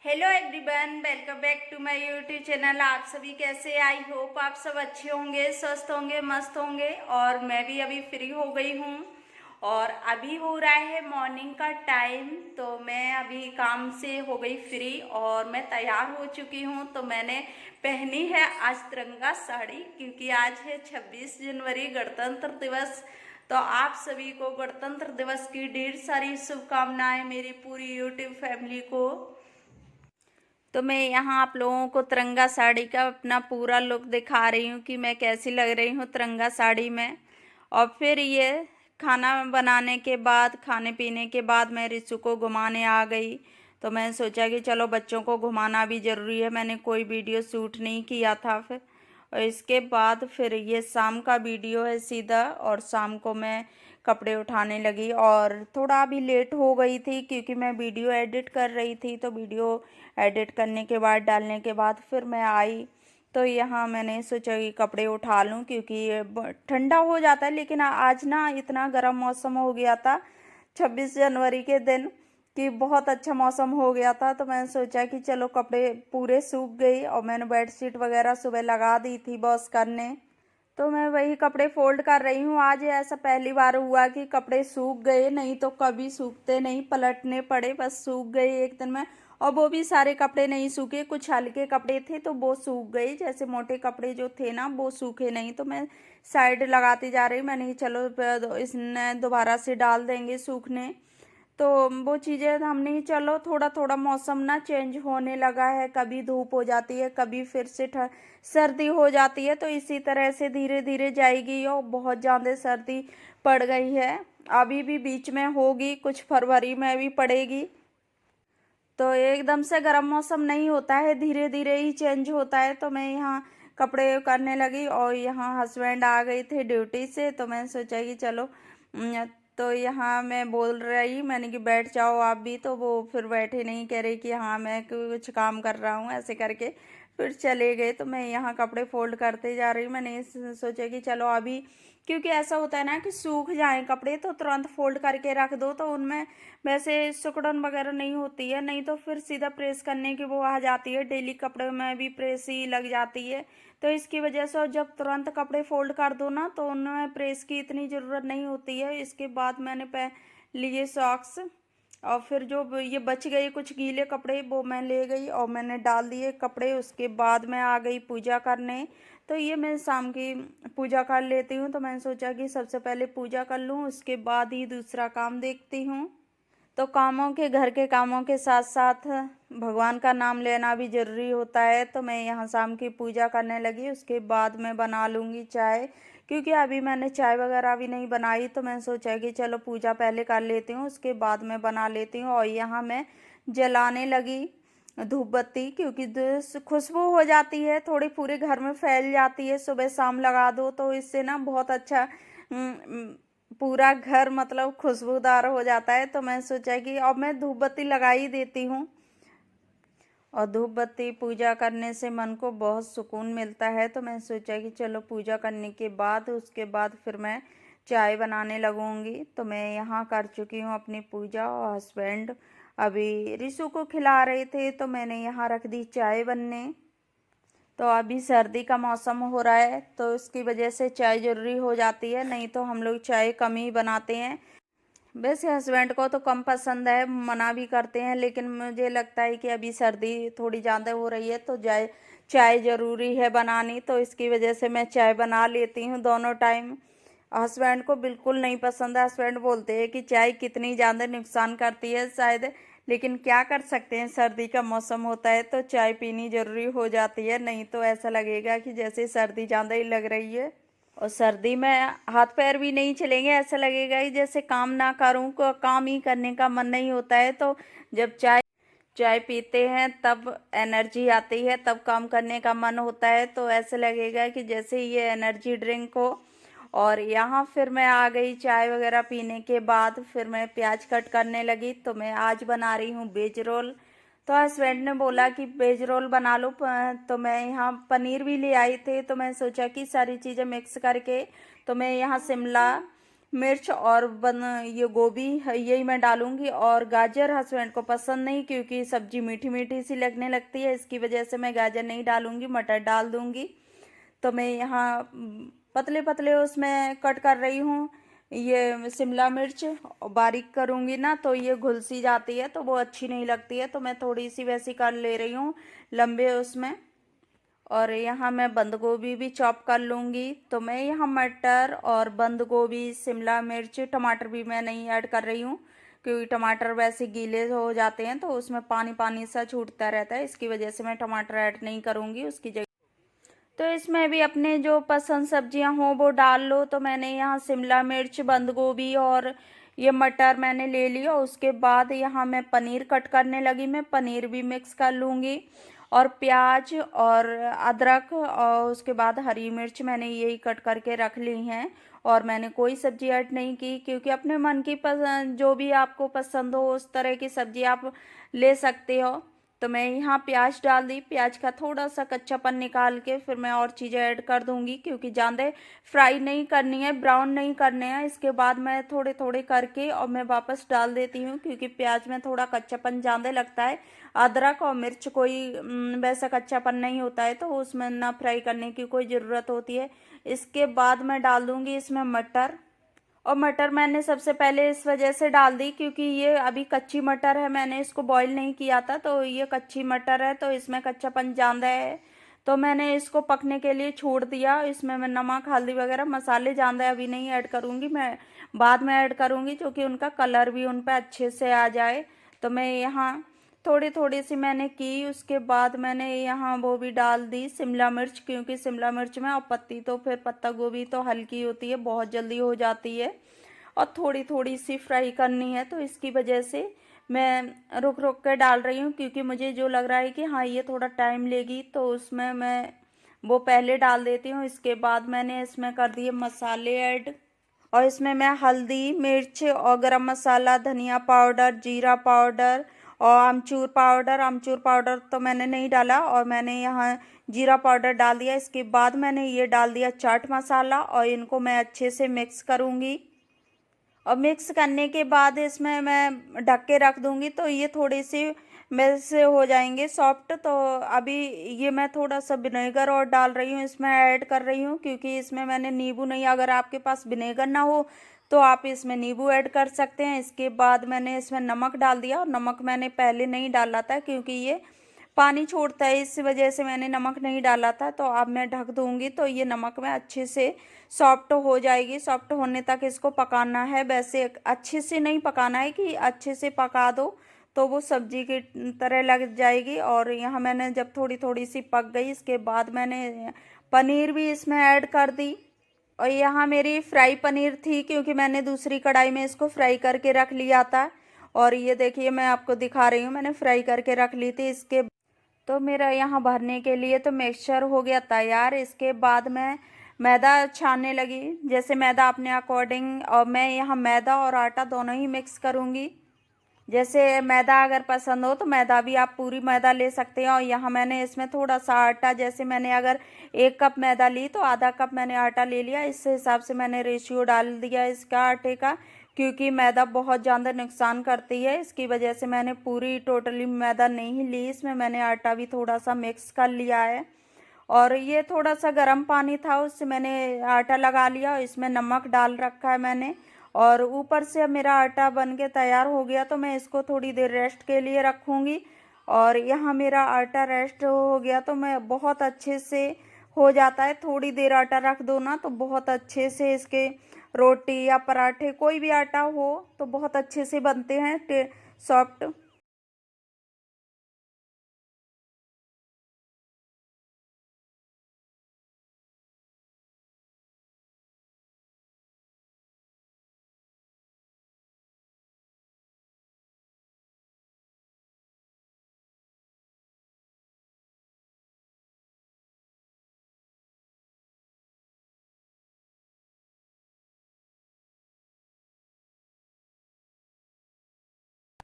Hello everyone, welcome back to my YouTube channel. आप सभी कैसे? आई होप आप सब अच्छे होंगे, स्वस्थ होंगे, मस्त होंगे। और मैं भी अभी फ्री हो गई हूँ और अभी हो रहा है मॉर्निंग का टाइम। तो मैं अभी काम से हो गई फ्री और मैं तैयार हो चुकी हूँ। तो मैंने पहनी है आज तिरंगा साड़ी, क्योंकि आज है 26 जनवरी, गणतंत्र दिवस। तो आप सभी को गणतंत्र दिवस की ढेर सारी शुभकामनाएं मेरी पूरी यूट्यूब फैमिली को। तो मैं यहाँ आप लोगों को तिरंगा साड़ी का अपना पूरा लुक दिखा रही हूँ कि मैं कैसी लग रही हूँ तिरंगा साड़ी में। और फिर ये खाना बनाने के बाद, खाने पीने के बाद मैं रिशु को घुमाने आ गई। तो मैंने सोचा कि चलो बच्चों को घुमाना भी ज़रूरी है। मैंने कोई वीडियो शूट नहीं किया था फिर। और इसके बाद फिर ये शाम का वीडियो है सीधा। और शाम को मैं कपड़े उठाने लगी और थोड़ा भी लेट हो गई थी क्योंकि मैं वीडियो एडिट कर रही थी। तो वीडियो एडिट करने के बाद, डालने के बाद फिर मैं आई। तो यहाँ मैंने सोचा कि कपड़े उठा लूँ क्योंकि ये ठंडा हो जाता है। लेकिन आज ना इतना गर्म मौसम हो गया था 26 जनवरी के दिन कि बहुत अच्छा मौसम हो गया था। तो मैंने सोचा कि चलो कपड़े पूरे सूख गई और मैंने बेडशीट वगैरह सुबह लगा दी थी वॉश करने। तो मैं वही कपड़े फोल्ड कर रही हूँ। आज ऐसा पहली बार हुआ कि कपड़े सूख गए, नहीं तो कभी सूखते नहीं, पलटने पड़े, बस सूख गए एक दिन में। और वो भी सारे कपड़े नहीं सूखे, कुछ हल्के कपड़े थे तो वो सूख गए। जैसे मोटे कपड़े जो थे ना वो सूखे नहीं। तो मैं साइड लगाती जा रही, मैंने चलो इसने दोबारा से डाल देंगे सूखने। तो वो चीज़ें हमने चलो थोड़ा थोड़ा मौसम ना चेंज होने लगा है, कभी धूप हो जाती है, कभी फिर से सर्दी हो जाती है। तो इसी तरह से धीरे धीरे जाएगी और बहुत ज़्यादा सर्दी पड़ गई है। अभी भी बीच में होगी, कुछ फरवरी में भी पड़ेगी। तो एकदम से गर्म मौसम नहीं होता है, धीरे धीरे ही चेंज होता है। तो मैं यहाँ कपड़े करने लगी और यहाँ हस्बैंड आ गए थे ड्यूटी से। तो मैंने सोचा कि चलो तो यहाँ मैं बोल रही, मैंने कि बैठ जाओ आप भी। तो वो फिर बैठे नहीं, कह रही कि हाँ मैं कुछ काम कर रहा हूँ, ऐसे करके फिर चले गए। तो मैं यहाँ कपड़े फोल्ड करते जा रही। मैंने सोचा कि चलो अभी, क्योंकि ऐसा होता है ना कि सूख जाएं कपड़े तो तुरंत फोल्ड करके रख दो, तो उनमें वैसे सिकुड़न वगैरह नहीं होती है। नहीं तो फिर सीधा प्रेस करने की वो आ जाती है, डेली कपड़े में भी प्रेस ही लग जाती है। तो इसकी वजह से जब तुरंत कपड़े फोल्ड कर दो ना तो उनमें प्रेस की इतनी ज़रूरत नहीं होती है। इसके बाद मैंने लिए सॉक्स। और फिर जो ये बच गए कुछ गीले कपड़े वो मैं ले गई और मैंने डाल दिए कपड़े। उसके बाद मैं आ गई पूजा करने। तो ये मैं शाम की पूजा कर लेती हूँ। तो मैंने सोचा कि सबसे पहले पूजा कर लूँ, उसके बाद ही दूसरा काम देखती हूँ। तो कामों के, घर के कामों के साथ साथ भगवान का नाम लेना भी ज़रूरी होता है। तो मैं यहाँ शाम की पूजा करने लगी, उसके बाद मैं बना लूँगी चाय, क्योंकि अभी मैंने चाय वगैरह भी नहीं बनाई। तो मैंने सोचा कि चलो पूजा पहले कर लेती हूँ, उसके बाद मैं बना लेती हूँ। और यहाँ मैं जलाने लगी धूप बत्ती, क्योंकि खुशबू हो जाती है थोड़ी, पूरे घर में फैल जाती है। सुबह शाम लगा दो तो इससे ना बहुत अच्छा पूरा घर मतलब खुशबूदार हो जाता है। तो मैं सोचा कि अब मैं धूप बत्ती लगा ही देती हूँ। और धूप बत्ती पूजा करने से मन को बहुत सुकून मिलता है। तो मैं सोचा कि चलो पूजा करने के बाद, उसके बाद फिर मैं चाय बनाने लगूंगी। तो मैं यहाँ कर चुकी हूँ अपनी पूजा और हस्बैंड अभी रिशु को खिला रहे थे। तो मैंने यहाँ रख दी चाय बनने। तो अभी सर्दी का मौसम हो रहा है तो इसकी वजह से चाय ज़रूरी हो जाती है, नहीं तो हम लोग चाय कम ही बनाते हैं। वैसे हस्बैंड को तो कम पसंद है, मना भी करते हैं, लेकिन मुझे लगता है कि अभी सर्दी थोड़ी ज़्यादा हो रही है तो चाय चाय ज़रूरी है बनानी। तो इसकी वजह से मैं चाय बना लेती हूँ दोनों टाइम। हस्बैंड को बिल्कुल नहीं पसंद है, हस्बैंड बोलते हैं कि चाय कितनी ज़्यादा नुकसान करती है शायद, लेकिन क्या कर सकते हैं, सर्दी का मौसम होता है तो चाय पीनी ज़रूरी हो जाती है। नहीं तो ऐसा लगेगा कि जैसे सर्दी ज़्यादा ही लग रही है। और सर्दी में हाथ पैर भी नहीं चलेंगे, ऐसा लगेगा कि जैसे काम ना करूं, को काम ही करने का मन नहीं होता है। तो जब चाय चाय पीते हैं तब एनर्जी आती है, तब काम करने का मन होता है। तो ऐसे लगेगा कि जैसे ये एनर्जी ड्रिंक हो। और यहाँ फिर मैं आ गई चाय वगैरह पीने के बाद, फिर मैं प्याज कट करने लगी। तो मैं आज बना रही हूँ वेज रोल। तो हस्बैंड ने बोला कि वेज रोल बना लो। तो मैं यहाँ पनीर भी ले आई थे। तो मैं सोचा कि सारी चीज़ें मिक्स करके, तो मैं यहाँ शिमला मिर्च और ये गोभी है, यही मैं डालूंगी। और गाजर हस्बैंड को पसंद नहीं, क्योंकि सब्जी मीठी मीठी सी लगने लगती है, इसकी वजह से मैं गाजर नहीं डालूंगी, मटर डाल दूंगी। तो मैं यहाँ पतले पतले उसमें कट कर रही हूँ ये शिमला मिर्च। और बारीक करूँगी ना तो ये घुल सी जाती है, तो वो अच्छी नहीं लगती है, तो मैं थोड़ी सी वैसी कर ले रही हूँ लंबे उसमें। और यहाँ मैं बंद गोभी भी चॉप कर लूँगी। तो मैं यहाँ मटर और बंद गोभी, शिमला मिर्च, टमाटर भी मैं नहीं ऐड कर रही हूँ, क्योंकि टमाटर वैसे गीले हो जाते हैं तो उसमें पानी पानी सा छूटता रहता है, इसकी वजह से मैं टमाटर ऐड नहीं करूँगी उसकी जगह। तो इसमें भी अपने जो पसंद सब्जियां हो वो डाल लो। तो मैंने यहाँ शिमला मिर्च, बंद गोभी और ये मटर मैंने ले लिया। उसके बाद यहाँ मैं पनीर कट करने लगी, मैं पनीर भी मिक्स कर लूँगी। और प्याज और अदरक और उसके बाद हरी मिर्च मैंने यही कट करके रख ली हैं। और मैंने कोई सब्जी ऐड नहीं की, क्योंकि अपने मन की पसंद जो भी आपको पसंद हो उस तरह की सब्जी आप ले सकते हो। तो मैं यहाँ प्याज डाल दी, प्याज का थोड़ा सा कच्चापन निकाल के फिर मैं और चीज़ें ऐड कर दूंगी, क्योंकि ज़्यादा फ्राई नहीं करनी है, ब्राउन नहीं करने हैं। इसके बाद मैं थोड़े थोड़े करके और मैं वापस डाल देती हूँ, क्योंकि प्याज में थोड़ा कच्चापन ज़्यादा लगता है। अदरक और मिर्च कोई वैसा कच्चापन नहीं होता है, तो उसमें ना फ्राई करने की कोई ज़रूरत होती है। इसके बाद मैं डाल दूँगी इसमें मटर। और मटर मैंने सबसे पहले इस वजह से डाल दी, क्योंकि ये अभी कच्ची मटर है, मैंने इसको बॉईल नहीं किया था, तो ये कच्ची मटर है तो इसमें कच्चापन ज़्यादा है। तो मैंने इसको पकने के लिए छोड़ दिया। इसमें मैं नमक, हल्दी वगैरह मसाले ज़्यादा अभी नहीं ऐड करूँगी, मैं बाद में ऐड करूँगी, क्योंकि उनका कलर भी उन पर अच्छे से आ जाए। तो मैं यहाँ थोड़ी थोड़ी सी मैंने की। उसके बाद मैंने यहाँ वो भी डाल दी शिमला मिर्च, क्योंकि शिमला मिर्च में और पत्ती तो फिर पत्ता गोभी तो हल्की होती है, बहुत जल्दी हो जाती है, और थोड़ी थोड़ी सी फ्राई करनी है, तो इसकी वजह से मैं रुक रुक कर डाल रही हूँ, क्योंकि मुझे जो लग रहा है कि हाँ ये थोड़ा टाइम लेगी, तो उसमें मैं वो पहले डाल देती हूँ। इसके बाद मैंने इसमें कर दिए मसाले ऐड। और इसमें मैं हल्दी, मिर्च और गरम मसाला, धनिया पाउडर, जीरा पाउडर और आमचूर पाउडर तो मैंने नहीं डाला, और मैंने यहाँ जीरा पाउडर डाल दिया। इसके बाद मैंने ये डाल दिया चाट मसाला, और इनको मैं अच्छे से मिक्स करूँगी। और मिक्स करने के बाद इसमें मैं ढक के रख दूँगी, तो ये थोड़ी सी मिक्स हो जाएंगे सॉफ्ट। तो अभी ये मैं थोड़ा सा विनेगर और डाल रही हूँ, इसमें ऐड कर रही हूँ, क्योंकि इसमें मैंने नींबू नहीं, अगर आपके पास विनेगर ना हो तो आप इसमें नींबू ऐड कर सकते हैं। इसके बाद मैंने इसमें नमक डाल दिया, और नमक मैंने पहले नहीं डाला था, क्योंकि ये पानी छोड़ता है, इस वजह से मैंने नमक नहीं डाला था। तो अब मैं ढक दूंगी, तो ये नमक में अच्छे से सॉफ्ट हो जाएगी। सॉफ्ट होने तक इसको पकाना है, वैसे अच्छे से नहीं पकाना है कि अच्छे से पका दो तो वो सब्जी की तरह लग जाएगी। और यहाँ मैंने जब थोड़ी थोड़ी सी पक गई, इसके बाद मैंने पनीर भी इसमें ऐड कर दी। और यहाँ मेरी फ्राई पनीर थी, क्योंकि मैंने दूसरी कढ़ाई में इसको फ्राई करके रख लिया था। और ये देखिए मैं आपको दिखा रही हूँ, मैंने फ्राई करके रख ली थी। इसके तो मेरा यहाँ भरने के लिए तो मिक्सचर हो गया तैयार। इसके बाद मैं मैदा छानने लगी, जैसे मैदा अपने अकॉर्डिंग। और मैं यहाँ मैदा और आटा दोनों ही मिक्स करूँगी। जैसे मैदा अगर पसंद हो तो मैदा भी आप पूरी मैदा ले सकते हैं। और यहाँ मैंने इसमें थोड़ा सा आटा, जैसे मैंने अगर 1 कप मैदा ली तो आधा कप मैंने आटा ले लिया, इस हिसाब से मैंने रेशियो डाल दिया इसका आटे का, क्योंकि मैदा बहुत ज़्यादा नुकसान करती है, इसकी वजह से मैंने पूरी टोटली मैदा नहीं ली, इसमें मैंने आटा भी थोड़ा सा मिक्स कर लिया है। और ये थोड़ा सा गर्म पानी था, उससे मैंने आटा लगा लिया, इसमें नमक डाल रखा है मैंने। और ऊपर से अब मेरा आटा बन के तैयार हो गया, तो मैं इसको थोड़ी देर रेस्ट के लिए रखूँगी। और यहाँ मेरा आटा रेस्ट हो गया, तो मैं बहुत अच्छे से हो जाता है। थोड़ी देर आटा रख दो ना तो बहुत अच्छे से इसके रोटी या पराठे, कोई भी आटा हो तो बहुत अच्छे से बनते हैं सॉफ्ट।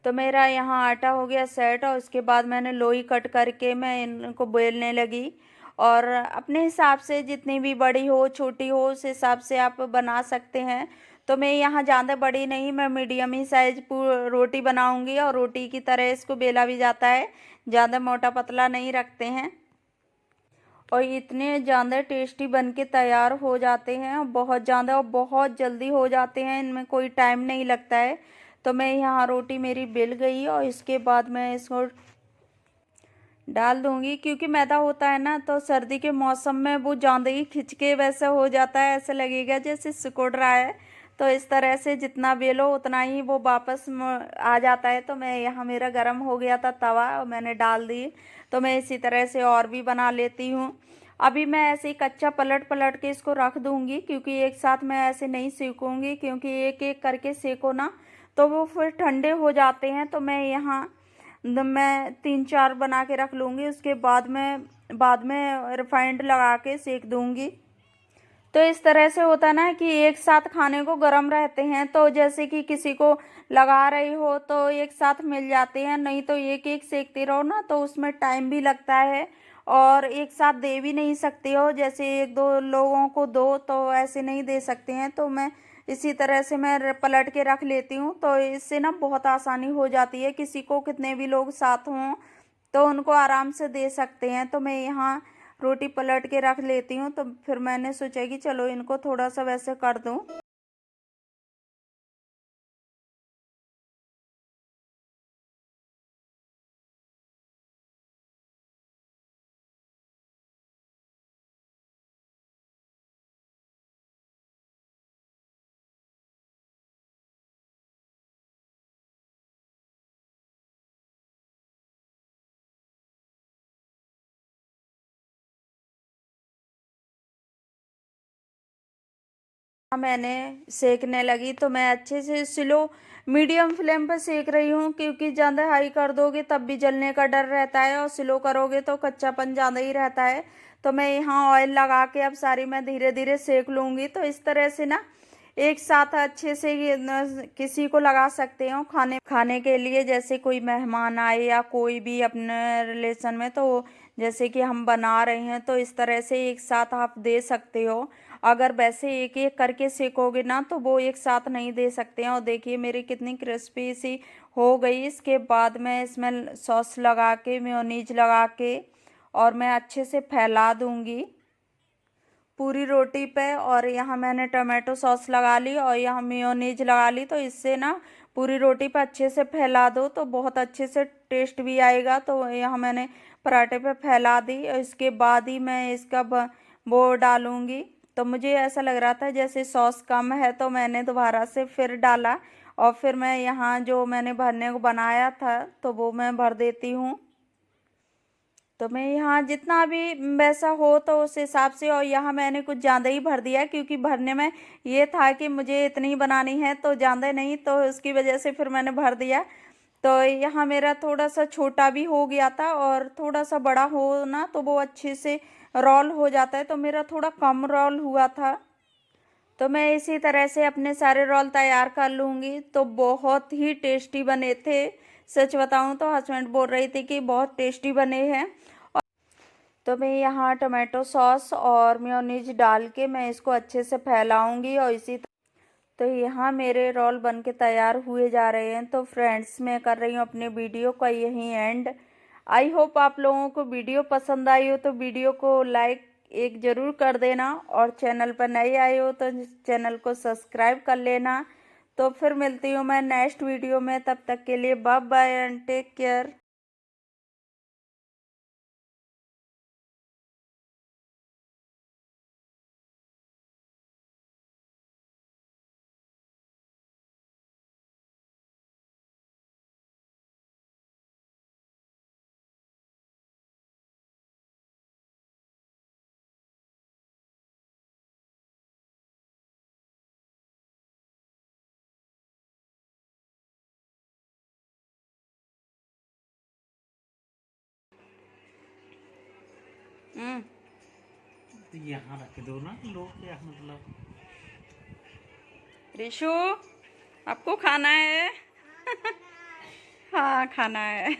तो मेरा यहाँ आटा हो गया सेट, और उसके बाद मैंने लोई कट करके मैं इनको बेलने लगी। और अपने हिसाब से जितनी भी बड़ी हो छोटी हो उस हिसाब से आप बना सकते हैं। तो मैं यहाँ ज़्यादा बड़ी नहीं, मैं मीडियम ही साइज रोटी बनाऊंगी। और रोटी की तरह इसको बेला भी जाता है, ज़्यादा मोटा पतला नहीं रखते हैं। और इतने ज़्यादा टेस्टी बन के तैयार हो जाते हैं, और बहुत ज़्यादा और बहुत जल्दी हो जाते हैं, इनमें कोई टाइम नहीं लगता है। तो मैं यहाँ रोटी मेरी बेल गई और इसके बाद मैं इसको डाल दूंगी। क्योंकि मैदा होता है ना, तो सर्दी के मौसम में वो ज़्यादा ही खिंचके वैसा हो जाता है, ऐसा लगेगा जैसे सिकुड़ रहा है। तो इस तरह से जितना बेलो उतना ही वो वापस आ जाता है। तो मैं यहाँ, मेरा गर्म हो गया था तवा और मैंने डाल दी। तो मैं इसी तरह से और भी बना लेती हूँ। अभी मैं ऐसे ही कच्चा पलट पलट के इसको रख दूंगी, क्योंकि एक साथ मैं ऐसे नहीं सेकूंगी, क्योंकि एक एक करके सेको ना तो वो फिर ठंडे हो जाते हैं। तो मैं यहाँ मैं 3-4 बना के रख लूँगी, उसके बाद में रिफाइंड लगा के सेक दूँगी। तो इस तरह से होता है ना कि एक साथ खाने को गरम रहते हैं, तो जैसे कि किसी को लगा रही हो तो एक साथ मिल जाते हैं, नहीं तो एक एक सेकते रहो ना तो उसमें टाइम भी लगता है, और एक साथ दे भी नहीं सकते हो। जैसे 1-2 लोगों को दो तो ऐसे नहीं दे सकते हैं। तो मैं इसी तरह से मैं पलट के रख लेती हूँ, तो इससे ना बहुत आसानी हो जाती है। किसी को कितने भी लोग साथ हों तो उनको आराम से दे सकते हैं। तो मैं यहाँ रोटी पलट के रख लेती हूँ। तो फिर मैंने सोचा कि चलो इनको थोड़ा सा वैसे कर दूँ। मैंने सेकने लगी, तो मैं अच्छे से स्लो मीडियम फ्लेम पर सेक रही हूँ, क्योंकि ज़्यादा हाई कर दोगे तब भी जलने का डर रहता है, और स्लो करोगे तो कच्चापन ज़्यादा ही रहता है। तो मैं यहाँ ऑयल लगा के अब सारी मैं धीरे धीरे सेक लूँगी। तो इस तरह से ना एक साथ अच्छे से ये किसी को लगा सकते हो खाने खाने के लिए, जैसे कोई मेहमान आए या कोई भी अपने रिलेशन में, तो जैसे कि हम बना रहे हैं तो इस तरह से एक साथ आप दे सकते हो। अगर वैसे एक एक करके सेकोगे ना तो वो एक साथ नहीं दे सकते हैं। और देखिए मेरी कितनी क्रिस्पी सी हो गई। इसके बाद मैं इसमें सॉस लगा के, मेयोनीज लगा के, और मैं अच्छे से फैला दूंगी पूरी रोटी पे। और यहाँ मैंने टमाटो सॉस लगा ली और यहाँ मेयोनीज लगा ली। तो इससे ना पूरी रोटी पे अच्छे से फैला दो तो बहुत अच्छे से टेस्ट भी आएगा। तो यहाँ मैंने पराठे पे फैला दी और इसके बाद ही मैं इसका वो डालूंगी। तो मुझे ऐसा लग रहा था जैसे सॉस कम है, तो मैंने दोबारा से फिर डाला, और फिर मैं यहाँ जो मैंने भरने को बनाया था तो वो मैं भर देती हूँ। तो मैं यहाँ जितना भी वैसा हो तो उस हिसाब से, और यहाँ मैंने कुछ ज़्यादा ही भर दिया, क्योंकि भरने में ये था कि मुझे इतनी बनानी है तो ज़्यादा नहीं, तो उसकी वजह से फिर मैंने भर दिया। तो यहाँ मेरा थोड़ा सा छोटा भी हो गया था, और थोड़ा सा बड़ा हो ना तो वो अच्छे से रोल हो जाता है। तो मेरा थोड़ा कम रोल हुआ था। तो मैं इसी तरह से अपने सारे रोल तैयार कर लूँगी। तो बहुत ही टेस्टी बने थे, सच बताऊँ तो हस्बैंड बोल रही थी कि बहुत टेस्टी बने हैं। तो मैं यहाँ टमाटो सॉस और मेयोनीज डाल के मैं इसको अच्छे से फैलाऊंगी, और तो यहाँ मेरे रोल बन के तैयार हुए जा रहे हैं। तो फ्रेंड्स, मैं कर रही हूँ अपने वीडियो का यही एंड। आई होप आप लोगों को वीडियो पसंद आई हो, तो वीडियो को लाइक एक ज़रूर कर देना, और चैनल पर नए आए हो तो चैनल को सब्सक्राइब कर लेना। तो फिर मिलती हूँ मैं नेक्स्ट वीडियो में, तब तक के लिए bye bye and take care. तो यहाँ रख दो ना, लोग क्या मतलब। रिशु, आपको खाना है? हाँ खाना है।